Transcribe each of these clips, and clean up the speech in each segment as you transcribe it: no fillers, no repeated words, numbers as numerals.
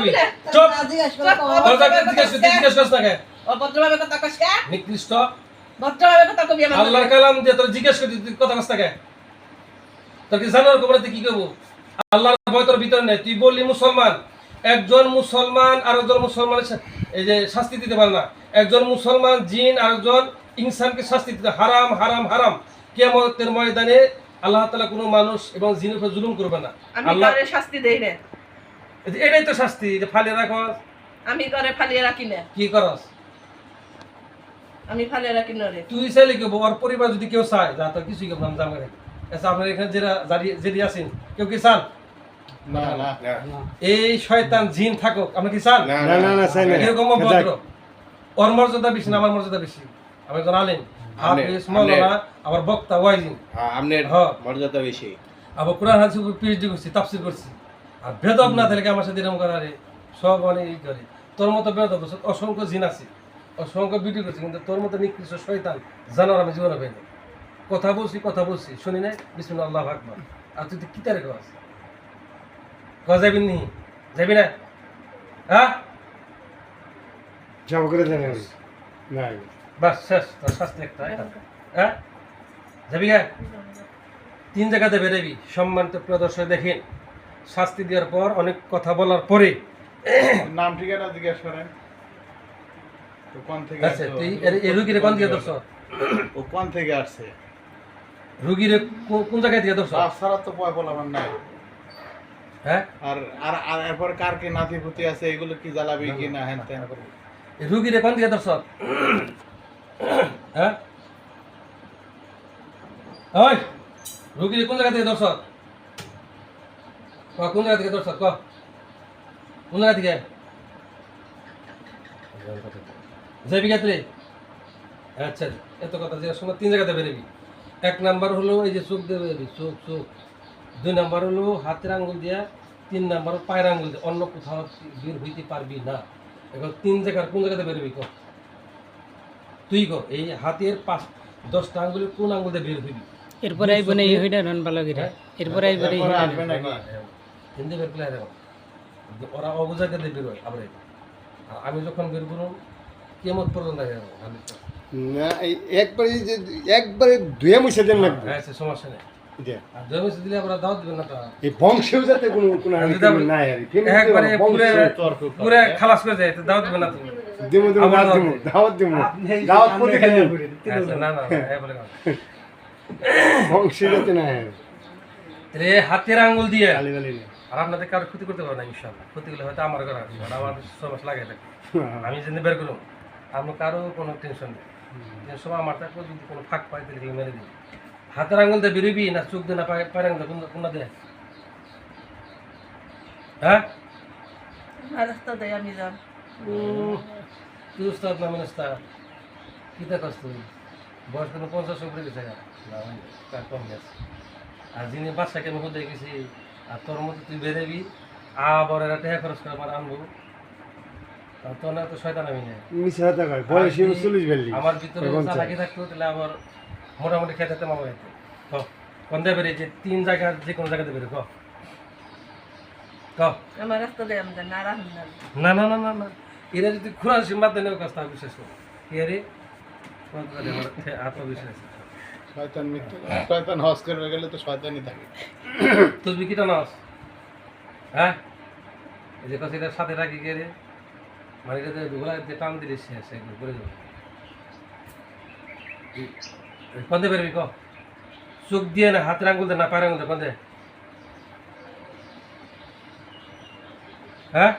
করবি চুপ জিজ্ঞেস করছ না কে অভদ্রভাবে কথা কস কে? নিকৃষ্ট ভদ্রভাবে কথা কবি আমার আল্লাহর কালাম দিয়ে তোর জিজ্ঞেস করতে তুই কথা কস না কে তোর কি জানার খবরতে কি করব আল্লাহর ভয় তোর ভিতর নেই তুই বললি মুসলমান একজন মুসলমান আরেকজন মুসলমানের এই যে শাস্তি দিতে পারে না একজন মুসলমান জিন আরেকজন ইনসানকে শাস্তি দিতে হারাম হারাম হারাম কিয়ামতের ময়দানে আল্লাহ তাআলা কোনো মানুষ এবং জিনের উপর জুলুম করবে না আমি আল্লাহ করে শাস্তি দেই না এটাই তো শাস্তি যে ফালিয়ে রাখস আমি করে ফালিয়ে রাখি না কি করস আমি ফালিয়ে রাখি না রে তুই চাইলে কেউ ওর পরিবার যদি কেউ চায় যা তো কিছুই কেউ নাম জামা রেখে আচ্ছা আপনার এখানে যেদি আছেন কেউ কি চান না না এই শয়তান জিন থাকুক আমরা কি চান না না না চাই না এরকম ভদ্র ওর মর্যাদা বেশি না আমার মর্যাদা বেশি আমি একজন আলেম হাফেজ মাওলানা আবার বক্তা ওয়াইজিন আপনার হ্যাঁ। মর্যাদা বেশি আবার কোরআন হাদিসের উপর পিএইচডি করছি তাফসীর করছি আর বেদব না তাহলে কি আমার সাথে এরকম করারে সব অনেক ই করে তোর মতো বেদব অসংখ্য জিন আছে অসংখ্য ভিডিও করছি কিন্তু তোর মতো নিকৃষ্ট শয়তান জানার আমি জীবনে পাইনি কথা বলছি শুনি নাই বিসমিল্লাহ আল্লাহু আকবার আর তুই কি তারে কস যাবি নি যাবি না হ্যাঁ যাব করে জানি আমি না বাস শেষ তোর শাস্তি একটা হ্যাঁ যাবি হ্যাঁ 3 জায়গাতে বেরোবি সম্মানিত প্রিয় দর্শক দেখেন শাস্তি দেওয়ার পর অনেক কথা বলার পরে নাম ঠিকানা জিজ্ঞেস করেন তো কোন থেকে আচ্ছা তুই এই রুগীরে কোন দিকে ধরছ ও কোন থেকে আসছে রুগীরে কোন জায়গায় দিয়ে ধরছ সারা তো পয় বলাবার নাই হ্যাঁ আর আর আর এরপর কার কি নাতিপুতি আছে এগুলো কি জ্বালাবি কি না হ্যান ত্যান এই রুগীরে কোন দিকে ধরছ হ্যাঁ ওই রুগীরে কোন জায়গা থেকে ধরছ কোন জায়গা থেকে ধরছ কোন জায়গা থেকে যাবি গাত্রে আচ্ছা এত কথা যে শোনো 3 জায়গাতে বেরোবি 1 নাম্বার হলো এই যে চোখ দিয়ে বেরোবি চোখ 2 নাম্বার হলো হাতের আঙ্গুল দিয়া 3 নাম্বার পায়ের আঙ্গুল দিয়ে অন্য কোথাও বের হইতে পারবি না এখন 3 জায়গার কোন জায়গাতে বেরোবি তুই এই হাতের 10টা আঙ্গুলের কোন আঙ্গুল দিয়ে বের হইবি এরপরে আইব না এই হইডা নন ভালো করে এরপরে আইব এই হইডা আসবে নাকি হিন্দি বের প্লেয়ার ওরা অবুঝাকে দিয়ে বের হয় আবার আর আমি যখন বের করুন কেমন পর্যন্ত আমি না এই একবারে ধুয়ে মুছে দেন লাগবে হ্যাঁ সে সমস্যা নেই যে আর জমিতে দিলে আমরা দাওয়াত দিবেন না তো এই বংশেও যাতে কোনো নাই আর কি একবারে পুরো খালাস করে যায় তো দাওয়াত দিবেন না তুমি দিমু দাওয়াত দিমু দাওয়াত প্রতি খালি আচ্ছা, না না এবারে বংশে যাতে নাই রে হাতের আঙ্গুল দিয়ে খালি খালি আর আপনাদের কারো ক্ষতি করতে পারবে না ইনশাআল্লাহ ক্ষতি করলে হয়তো আমার করা আমার সমস্যা লাগে থাকে আমি যদি বের করুন আপনার কারো কোনো টেনশন নেই সময় আমার থাকলে যদি কোনো ফাঁক পাই তাহলে মেরে দিই হাতের আঙুল দিয়ে বেরোবি না চোখ দিয়ে না পায়ের আঙুল কোনটা দেয় হ্যাঁ রাস্তা দেই আমি যাব তুই উস্তাদ না মিনস্তাদ কী দেখাস তুই বয়স কোনো 50 উপরে গেছে না তার কম গেছে আর যিনি বাচ্চাকে আমি হতে গেছি আর তোর মতো তুই বেরোবি আবার এরা টাকা খরচ করে আমার আনবো তোর না তো শয়তান আমি নেই মিছে হতে কয় বয়স 40 বেলি আমার ভিতরে চালাকি থাকতো তাহলে আমার মোটামুটি খেতে তেমন খাইতে কোন দেবে বেরিয়ে যে 3 জায়গার যে কোনো জায়গাতে বেরো আমার রাস্তা দেই আমি না রাখুন না না না না না এরা যদি খুরান সিম্বাদ দেনের কাছ থেকে বিশ্বাস করো কে রে আত্মবিশ্বাস শয়তান মিথ্যা শয়তান হজ করবে গেলে তো শয়তানই থাকে তুই কিটা নাস হ্যাঁ এই যে কথা এটার সাথে রাখি কে রে মানে এটা ওগুলা যে টান দিলে শেষ একদম করে যাবে কন্দে বেরবি চোখ দিয়ে না হাতের আঙ্গুল দে না পায়ের আঙ্গুল দে কন্দে হ্যাঁ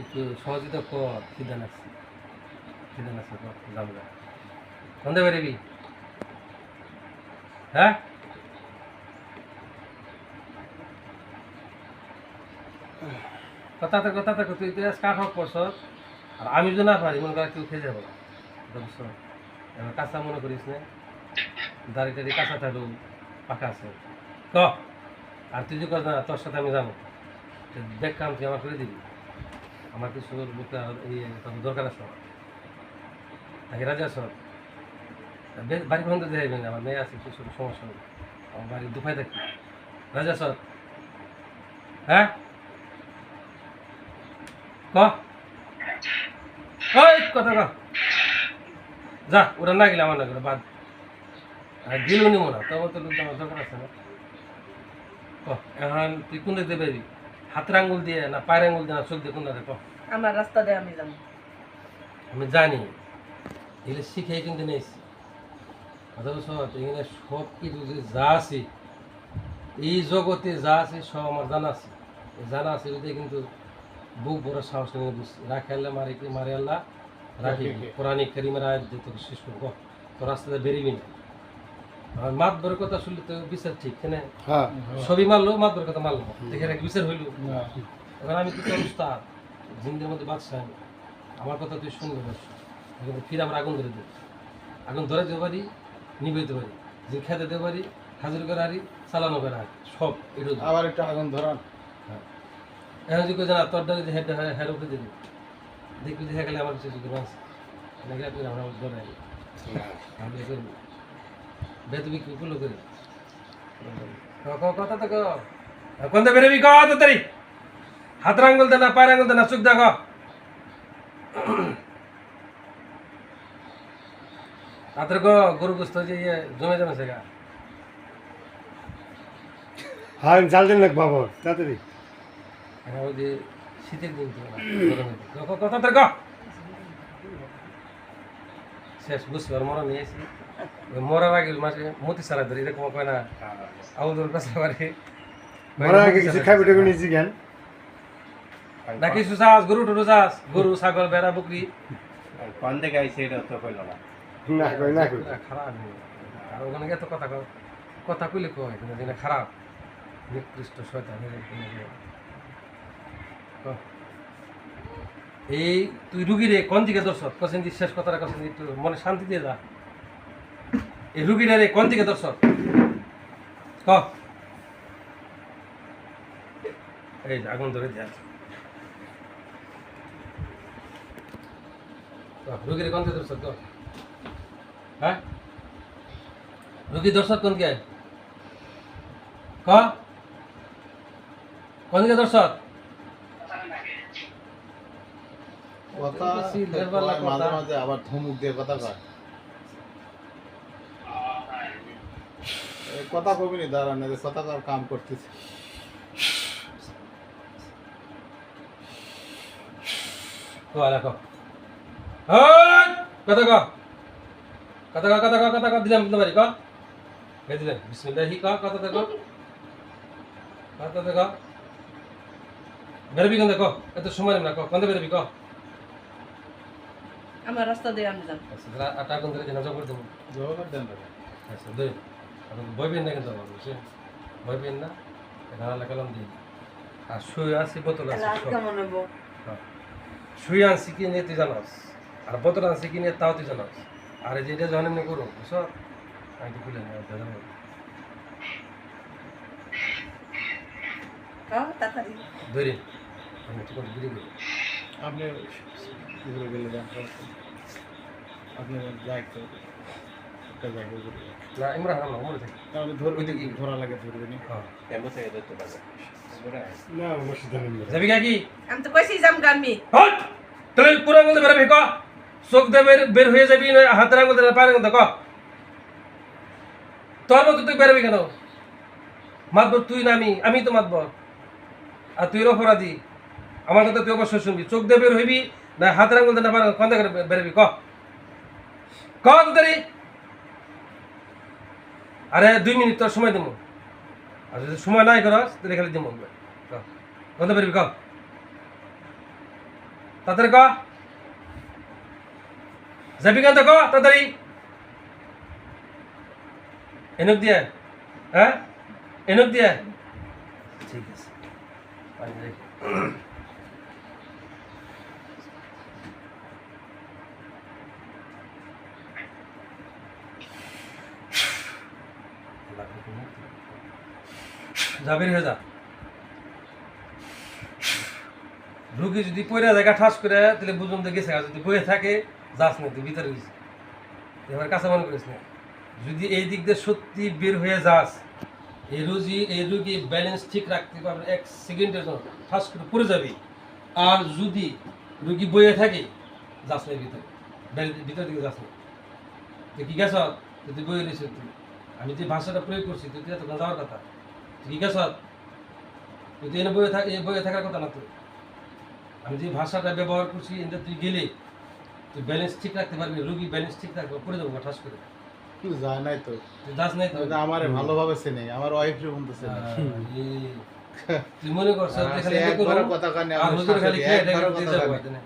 একটু সহযোগিতা কর খিদান আছে যাবো কন্দে বেরবি হ্যাঁ কথা তুই তুই কাঠ হোক করছ আর আমি যদি না পারি মনে করা কেউ খেয়ে যাবো বুঝছো এবার কাঁচা মনে করিস না দাড়ি টাড়ি কাঁচা থাকলেও পাকা আছে আর তুই যদি কর না তোর সাথে আমি যাবো দেখ কাম তুই আমার করে দিবি আমার কিছু দরকার আছে নাকি রাজা আস বাড়ি পর্যন্ত যাইবেন আমার মেয়ে আছে কিছু সমস্যা নেই আমার বাড়ি দুপাই থাকি রাজা সর হ্যাঁ ওই কথা ক যা ওরা না গেলে আমার না করে বাদ আর দিল নিব না তবে তো লোক আমার দরকার আছে না এখন তুই কোন দিতে পারবি হাতের আঙ্গুল দিয়ে না পায়ের আঙ্গুল দিয়ে না চোখ দিয়ে কোন দিতে ক আমার রাস্তা দিয়ে আমি যাবো আমি জানি এগুলো শিখে কিন্তু নিয়েছি কথা বলছো এখানে সব কিছু যে যা আছে এই জগতে যা আছে সব আমার জানা আছে এই জানা আছে যদি কিন্তু বুক বড় সাহস নিয়ে বুঝছি রাখে আল্লাহ মারে আল্লাহ রাখি কোরআন কারিমের আয়াত দিয়ে তোকে শেষ করবো তো রাস্তাতে বেরিবি না আর মাত বড় কথা শুনলে তো বিচার ঠিক কেন হ্যাঁ সবই মারলো মাত বড় কথা মারলো দেখে রাখি বিচার হইল এবার আমি তো অবস্থা জিন্দের মধ্যে বাদশাহ আমি আমার কথা তুই শুনবে বস কিন্তু ফির আমরা আগুন ধরে দেবো আগুন ধরে দিতে পারি নিবে দিতে পারি যে খেতে দিতে পারি হাজির করে হারি চালানো করে হারি সব এটা আবার একটু আগুন ধরান। এখন যদি জানা তোর দ্বারা যদি হেড উপরে দিবি দেখবি দেখা গেলে আমার কিছু যদি মাছ নাকি আপনি আমরা ধরে আমি করবো বেতবি কি কুলো করি কথা তো কোন বেরোবি ক তাড়াতাড়ি হাতের আঙ্গুল দে না পায়ের আঙ্গুল দে না চোখ দেখো হাতের গরু গোস্ত যে জমে জমেছে গা হ্যাঁ জাল দিন লাগ বাবা তাড়াতাড়ি এখন ওই যে শীতের দিন তো কথা তোর ক শেষ বুঝতে পার মরা নিয়ে আসি মরার আগে মাসে মতি সারা ধরি এরকম কয় না আউদুর কাছে পারে মরা আগে কিছু খাইবে টাইবে নিয়েছি জ্ঞান না কিছু চাষ গরু টরু চাষ গরু ছাগল বেড়া বকরি কোন থেকে আইছে এটা তো কইল না না কই না কই খারাপ আর ওখানে এত কথা কইলে কয় কিন্তু যেটা খারাপ নিকৃষ্ট শয়তান এই তুই রুগীরে কোন দিকে দর্শক কছেন দি শেষ কথাটা কছেন একটু মনে শান্তি দিয়ে যা এই রুগীরা রে কোন দিকে দর্শক ক এই যে আগুন ধরে দেয়া রুগীরে কোন দিকে দর্শক হ্যাঁ রুগী দর্শক কোন দিকে ক কোন দিকে দর্শক কথা কয় মাঝে মাঝে আবার ধমক দিয়ে কথা কয় এই কথা কবি নি দাঁড়ান না কথা কর কাম করতেছে কথা দিলাম দিতে পারি দিলেন বিসমিল্লাহি কথা দেখো কথা দেখো বেরবি কেন দেখো এত সময় না কন্দে বেরবি আমার রাস্তা দিয়ে আমি যাবো আটা কোন ধরে নজর করে দেবো জবাব দেন আচ্ছা দুই ভয় পেন না কিন্তু বুঝছেন ভয় পেন না ধারা কালাম দিই আর শুয়ে আসি বোতল আছে শুয়ে আনছি কি নিয়ে তুই জানাস আর বোতল আনছি কি নিয়ে তাও তুই জানাস আর এই যে এটা যখন এমনি করো বুঝছ আমি তো খুলে নেই তাড়াতাড়ি ধরে আমি ঠিক করে ঘুরে গেলি আপনি কি করে গেলে যান আপনি যাই তো না ইমরা হারাম না মনে থাকে তাহলে ধরবে কি ধরা লাগে ধরবে নি হ্যাঁ এমন থেকে ধরতে পারবে না আমার সিদ্ধা নেই যাবি কি আমি তো কইছি যাম গামি হট তুই পুরো আঙুল দিয়ে বেরোবি চোখ দিয়ে বের হয়ে যাবি না হাতের আঙুল দিয়ে পায়ের আঙুল দিয়ে তোর মতো তুই বেরোবি কেন মাতব তুই না আমি তো মাতব আর তুই অপরাধী আমার কথা তুই অবশ্যই শুনবি চোখ দিয়ে বের হইবি না হাতের আঙুল দিয়ে না পায়ের কন্দা করে বেরোবি তাড়াতাড়ি আরে 2 মিনিট তোর সময় দেবো আর যদি সময় নাই করস তাহলে খালি দেবো কন্দা বেরোবি তাড়াতাড়ি যাবি কেন তাড়াতাড়ি এনক দিয়ে হ্যাঁ এনক দিয়ে ঠিক আছে যাবির হয়ে যা রুগী যদি পয়রা জায়গা ঠাস করে তাহলে বুঝুন তো গেছে যদি বয়ে থাকে যাস না তুই ভিতরে গেছিস এবার কাছে মনে করিস না যদি এই দিক দিয়ে সত্যি বের হয়ে যাস এই রুগী ব্যালেন্স ঠিক রাখতে পারবে 1 সেকেন্ডের জন্য ঠাস করে পড়ে যাবি আর যদি রুগী বইয়ে থাকে যাস না ভিতরে ভিতর দিকে যাস না তুই কি গেছ তুই বইয়ে রয়েছে তুই আমি যে ভাষাটা প্রয়োগ করছি তুই তো এতক্ষণ যাওয়ার কথা তুই কি গেছ তুই তো এনে বইয়ে থাকার কথা না তুই আমি যে ভাষাটা ব্যবহার করছি এটা তুই গেলে তুই ব্যালেন্স ঠিক রাখতে পারবি রুগী ব্যালেন্স ঠিক রাখবে পড়ে যাবো ঠাস করে যায় নাই তো তুই যাস নাই তো আমার ভালোভাবে চেনে আমার ওয়াইফ রে বলতেছে তুই মনে করছ সে একবারও কথা কানে আর আমার হুজুর খালি খেয়ে একবারও দিয়ে কথা যাবো কানে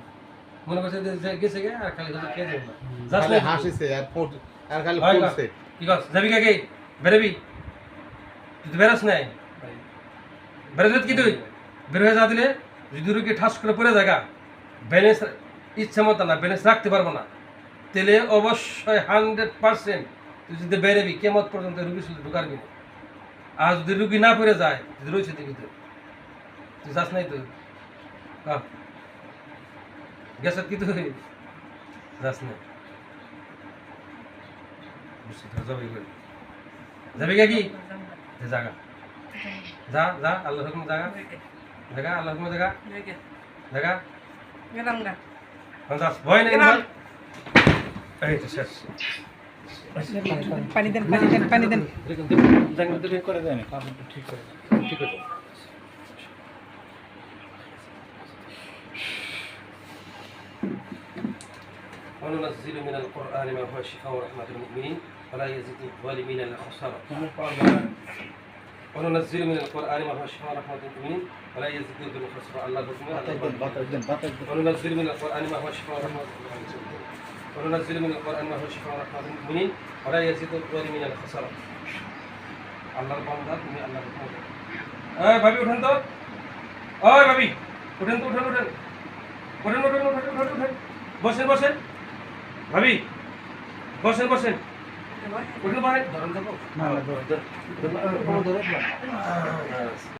মনে করছে যে গেছে গে আর খালি হুজুর খেয়ে যাবো যাস খালি নাই হাসিছে আর ফোট আর খালি হয় না। ফুলছে কি কস যাবি কাকে বেরবি তুই তো বেরাস নাই বেরোজ কি তুই বের হয়ে যা দিলে যদি রুগী ঠাস করে পড়ে জায়গা ব্যালেন্স ইচ্ছা মতো না ব্যালেন্স রাখতে পারবো না তাহলে অবশ্যই 100% তুই যদি বেরোবি কেমন পর্যন্ত রুগীর সাথে ঢুকারবি না আর যদি রুগী না পড়ে যায় যদি রয়েছে দেখবি তুই যাস নাই তো গেছ কি তুই যাস নাই বুঝছি তো যাবি কই যাবি কি জায়গা যা যা আল্লাহ হুকুম জায়গা জায়গা আল্লাহ হুকুম জায়গা জায়গা গেলাম গা যাস ভয় নেই গেলাম। এই তো শেষ পানি দেন পানি দেন পানি দেন ঠিক করে দেন কাপড়টা ঠিক করে দেন ঠিক আছে وننزل من القرآن ما هو شفاء ورحمة للمؤمنين ولا يزيد الظالمين إلا خسارة وننزل من القرآن ما هو شفاء ورحمة للمؤمنين ولا يزيد الظالمين خسارة الله وننزل من القرآن ما هو شفاء ورحمة وننزل من القرآن ما هو شفاء ورحمة للمؤمنين ولا يزيد الظالمين إلا خسارة আল্লাহর বান্দা তুমি আল্লাহর হুকুম এই ভাবি উঠেন তো ওই ভাবি উঠেন তো উঠেন উঠেন উঠেন উঠেন উঠেন উঠেন উঠেন বসেন বসেন ভাবি বসেন বসেন উঠেন ভাই ধরেন যাবো না না ধরেন